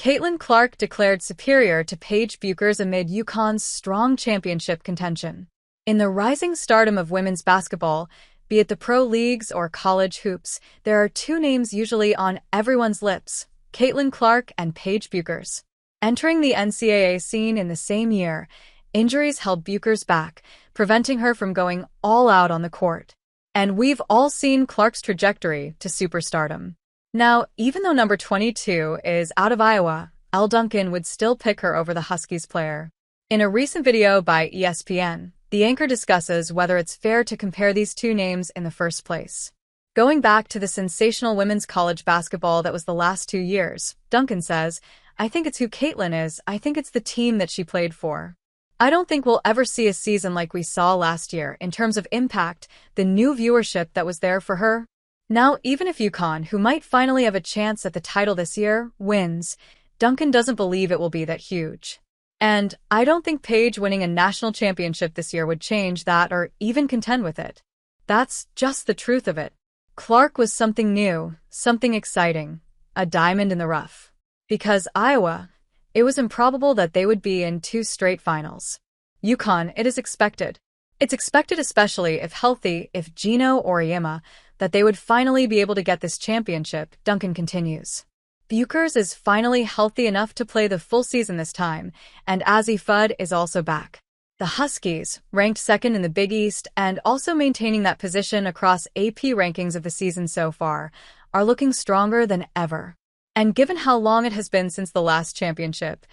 Caitlin Clark declared superior to Paige Bueckers amid UConn's strong championship contention. In the rising stardom of women's basketball, be it the pro leagues or college hoops, there are two names usually on everyone's lips: Caitlin Clark and Paige Bueckers. Entering the NCAA scene in the same year, injuries held Bueckers back, preventing her from going all out on the court. And we've all seen Clark's trajectory to superstardom. Now, even though number 22 is out of Iowa, Elle Duncan would still pick her over the Huskies player. In a recent video by ESPN, the anchor discusses whether it's fair to compare these two names in the first place. Going back to the sensational women's college basketball that was the last 2 years, Duncan says, "I think it's who Caitlin is. I think it's the team that she played for. I don't think we'll ever see a season like we saw last year in terms of impact, the new viewership that was there for her." Now, even if UConn, who might finally have a chance at the title this year, wins, Duncan doesn't believe it will be that huge. And I don't think Paige winning a national championship this year would change that or even contend with it. That's just the truth of it. Clark was something new, something exciting, a diamond in the rough. Because Iowa, it was improbable that they would be in 2 straight finals. UConn, it is expected. It's expected, especially if healthy, if Gino or Yema, that they would finally be able to get this championship, Duncan continues. Bueckers is finally healthy enough to play the full season this time, and Azzi Fudd is also back. The Huskies, ranked second in the Big East and also maintaining that position across AP rankings of the season so far, are looking stronger than ever. And given how long it has been since the last championship,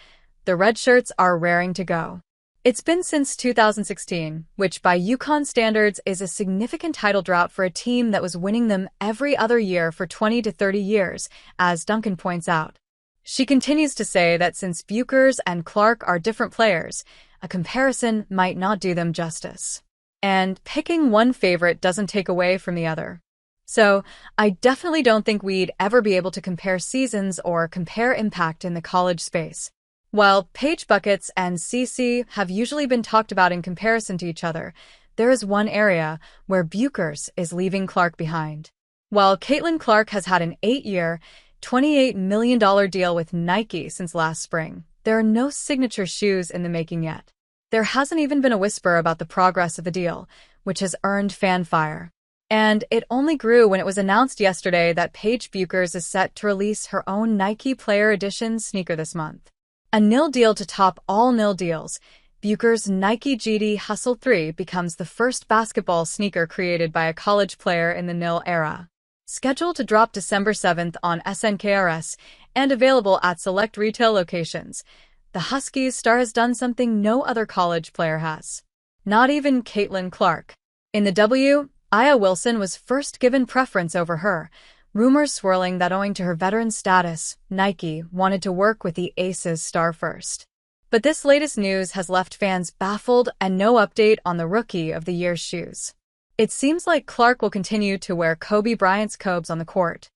the Red Shirts are raring to go. It's been since 2016, which by UConn standards is a significant title drought for a team that was winning them every other year for 20 to 30 years, as Duncan points out. She continues to say that since Bueckers and Clark are different players, a comparison might not do them justice. And picking one favorite doesn't take away from the other. So, I definitely don't think we'd ever be able to compare seasons or compare impact in the college space. While Paige Buckets and CC have usually been talked about in comparison to each other, there is one area where Bueckers is leaving Clark behind. While Caitlin Clark has had an 8-year, $28 million deal with Nike since last spring, there are no signature shoes in the making yet. There hasn't even been a whisper about the progress of the deal, which has earned fanfare. And it only grew when it was announced yesterday that Paige Bueckers is set to release her own Nike Player Edition sneaker this month. A nil deal to top all nil deals, Bueckers' Nike GD Hustle 3 becomes the first basketball sneaker created by a college player in the nil era. Scheduled to drop December 7th on SNKRS and available at select retail locations, the Huskies star has done something no other college player has. Not even Caitlin Clark. In the W, Aya Wilson was first given preference over her, rumors swirling that owing to her veteran status, Nike wanted to work with the Aces star first. But this latest news has left fans baffled and no update on the Rookie of the Year's shoes. It seems like Clark will continue to wear Kobe Bryant's Cobes on the court.